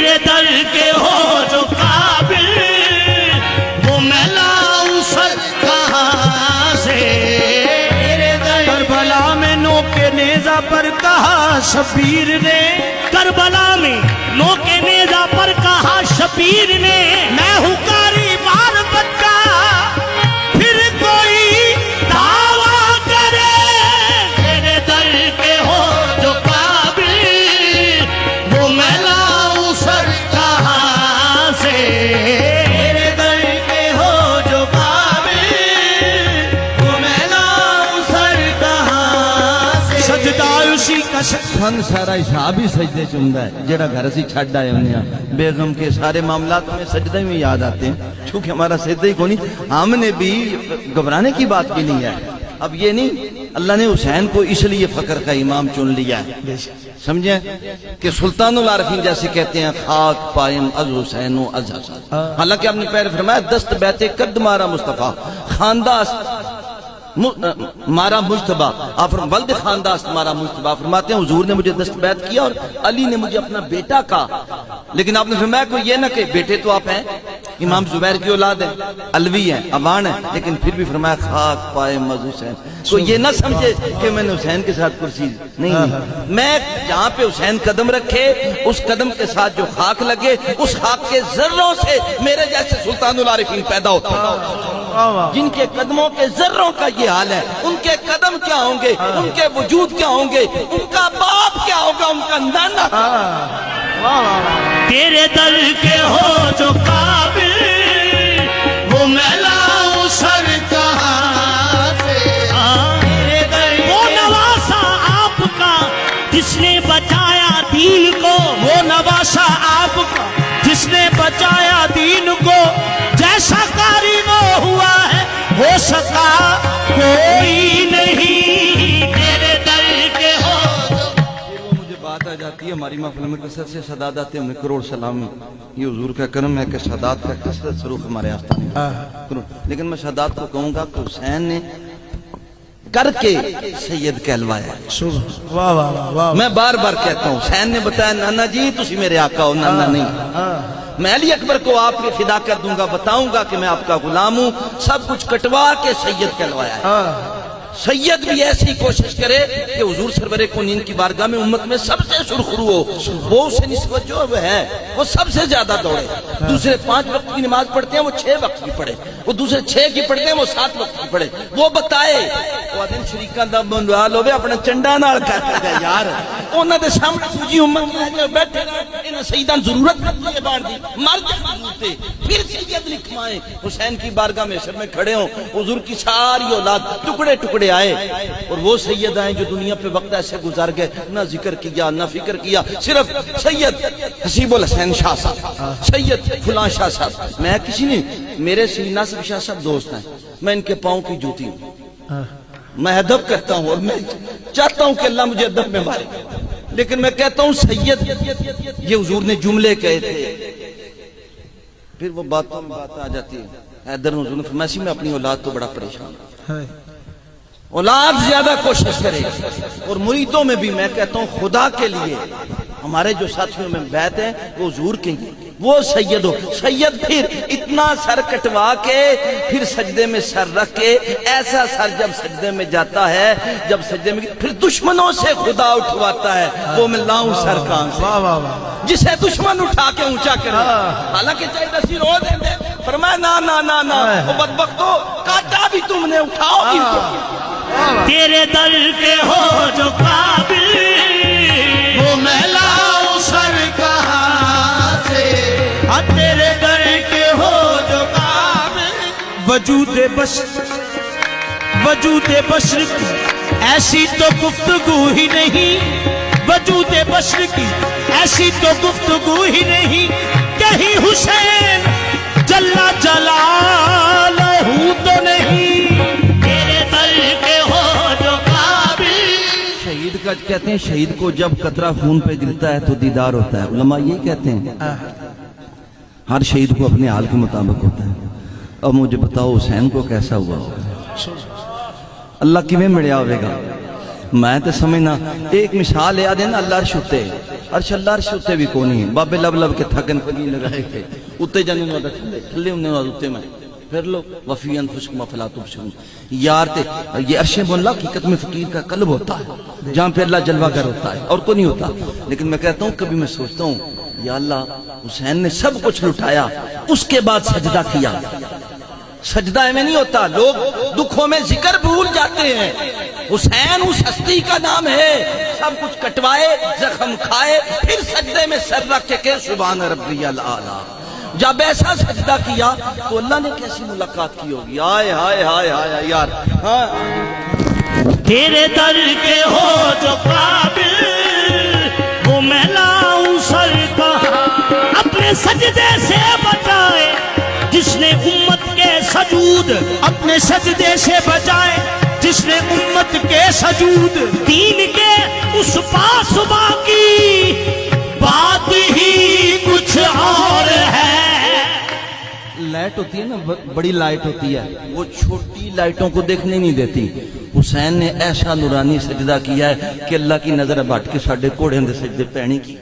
تیرے در کے ہو جو قابل وہ میں لاؤں سر کہاں سے تیرے در کربلا میں نوک نیزہ پر کہا شبیر نے کربلا میں نوک نیزہ پر کہا شبیر نے میں ہوں قاری معرفت کا پھر کوئی دعویٰ کرے تیرے در کے ہو جو قابل وہ میں لاؤں سر کہاں سے تیرے در کے ہو جو قابل وہ میں لاؤں سر کہاں سے سجدہ اسی کا فن سارا حساب ہی سجدے چندہ ہے جڑا گھر سے چھڑ آئے انہیں بیگم کے سارے معاملات میں سجدے میں یاد آتے ہیں چونکہ ہمارا سجدہ ہی کونی ہم نے بھی گھبرانے کی بات بھی نہیں ہے اب یہ نہیں اللہ نے حسین کو اس لیے فقر کا امام چن لیا ہے سمجھیں کہ سلطان العارفین جیسے کہتے ہیں خاک پائم از حسین و از حسن حالانکہ آپ نے پہلے فرمایا دست بیت قد مارا مصطفیٰ خانداس مارا مجتبہ آپ ولد خانداست مارا مجتبہ فرماتے ہیں حضور نے مجھے دست بیعت کیا اور علی نے مجھے اپنا بیٹا کہا لیکن آپ نے فرمایا کوئی یہ نہ کہ بیٹے تو آپ ہیں امام زبیر کی اولاد ہیں علوی ہیں ابان ہیں لیکن پھر بھی فرمایا خاک پائے مز حسین تو یہ نہ سمجھے کہ میں نے حسین کے ساتھ کرسی نہیں میں جہاں پہ حسین قدم رکھے اس قدم کے ساتھ جو خاک لگے اس خاک کے ذروں سے میرے جیسے سلطان العارفین پیدا ہوتے ہیں جن کے قدموں کے ذروں کا یہ حال ہے ان کے قدم کیا ہوں گے ان کے وجود کیا ہوں گے ان کا باپ کیا ہوگا ان کا نانا تیرے در کے ہو جو قابل وہ میں لاؤں سر کہاں سے وہ نواسا آپ کا جس نے بچایا دین کو وہ نواسا آپ کا جس نے بچایا دین کو جیسا قاری وہ ہوا ہے ہو سکا کوئی نہیں تیرے در کے ہو مجھے بات آ جاتی ہے ہماری محفل میں کثرت سے سادات آتے ہیں انہیں کروڑ سلام یہ حضور کا کرم ہے کہ سادات کا کثرت سروخ ہمارے آستانے لیکن میں سادات کو کہوں گا کہ حسین نے کر کے سید کہلوایا ہے میں بار بار کہتا ہوں حسین نے بتایا نانا جی تسی میرے آقا ہو نانا نہیں میں علی اکبر کو آپ کے فدا کر دوں گا بتاؤں گا کہ میں آپ کا غلام ہوں سب کچھ کٹوا کے سید کہلوایا ہے سید بھی ایسی کوشش کرے کہ حضور سرور کونین کی بارگاہ میں امت میں سب سے سرخرو ہو وہ اسے نسبت جو ہے وہ سب سے زیادہ دوڑے دوسرے 5 وقت کی نماز پڑھتے ہیں وہ 6 وقت کی پڑھے وہ دوسرے 6 کی پڑھتے ہیں وہ 7 وقت کی پڑھے وہ بتائے وہ دن شریکاں دا بندوال ہوئے اپنا چنڈا نال کہتے ہیں یار انہوں نے سامنے سوجی امت میں بیٹھے انہیں سیدان ضرورت کرتی ہے بار دی مر جاتے پھر سید لکھوائیں حسین کی بارگاہ میں سر میں کھڑے ہوں حضور کی ساری اولاد ٹکڑے ٹکڑے آئے اور وہ سید آئیں جو دنیا پہ وقت ایسے گزار گئے نہ ذکر کیا نہ فکر کیا صرف سید حسیب الحسین شاہ صاحب سید فلان شاہ صاحب میں کسی نہیں میرے سینہ سے شاہ صاحب دوست ہیں میں ان کے پاؤں کی جوتی ہوں میں ادب کرتا ہوں اور میں چاہتا ہوں کہ اللہ مجھے ادب میں مارے لیکن میں کہتا ہوں سید یہ حضور نے جملے کہے تھے پھر وہ باتوں میں بات آ جاتی ہے حیدر حضور نے فرمایا میں اپنی اولاد تو بڑا پریشان ہوں اولاد زیادہ کوشش کرے اور مریدوں میں بھی میں کہتا ہوں خدا کے لیے ہمارے جو ساتھیوں میں بیعت ہیں وہ حضور کے لیے وہ سید ہو سید پھر اتنا سر کٹوا کے پھر سجدے میں سر رکھ کے ایسا سر جب سجدے میں جاتا ہے جب سجدے میں پھر دشمنوں سے خدا اٹھواتا ہے وہ میں لاؤں سر کام سے جسے دشمن اٹھا کے اونچا کرے حالانکہ چاہے نصیر ہو دیں دے فرمایا نا نا نا نا وہ بدبختو کاٹا بھی تم نے اٹھاؤ گی تیرے در کے ہو جو قابل وہ میں لاؤں سر کہاں سے تیرے در کے ہو جو قابل وجود بشر کی ایسی تو گفتگو ہی نہیں وجود بشر کی ایسی تو گفتگو ہی نہیں کہیں حسین جلا جلالہ تو نہیں تیرے در کے ہو جو قابل شہید کا کہتے ہیں شہید کو جب قطرہ خون پہ گرتا ہے تو دیدار ہوتا ہے علماء یہ کہتے ہیں ہر شہید کو اپنے حال کے مطابق ہوتا ہے اب مجھے بتاؤ حسین کو کیسا ہوا ہوگا اللہ کی میں مڑیا ہوئے گا میں تو سمجھنا ایک مثال یاد ہے نا اللہ عرش اتے عرش اللہ عرش اتے بھی کونی بابے لب لب کے تھکن پھگی لگائے کے اتے جانے نوادا تھلے انہیں نوادا اتے میں پھر لو وفی انفسکم افلا تبصرون یار تے یہ عرش مولا حقیقت میں فقیر کا قلب ہوتا ہے جہاں پہ اللہ جلوہ گر ہوتا ہے اور کو نہیں ہوتا. لیکن میں کہتا ہوں کبھی میں سوچتا ہوں یا اللہ حسین نے سب کچھ لٹایا اس کے بعد سجدہ کیا. سجدہ میں نہیں ہوتا, لوگ دکھوں میں ذکر بھول جاتے ہیں. حسین اس ہستی کا نام ہے, سب کچھ کٹوائے زخم کھائے پھر سجدے میں سر رکھ کے کہ سبحان ربی الاعلی. جب ایسا سجدہ کیا تو اللہ نے کیسی ملاقات کی ہوگی. آئے ہائے ہائے ہائے یار. ہاں تیرے در کے ہو جو قابل وہ میں لاؤں سر کہاں, اپنے سجدے سے بچائے جس نے امت کے سجود, اپنے سجدے سے بچائے جس نے امت کے سجود. دین کے اس پاسباں کی بات ہی کچھ اور ہے. لائٹ ہوتی ہے نا, بڑی لائٹ ہوتی ہے, وہ چھوٹی لائٹوں کو دیکھنے نہیں دیتی. حسین نے ایسا نورانی سجدہ کیا ہے کہ اللہ کی نظر بٹ کے ساڈے کوڑے دے سجدے پہنی کی.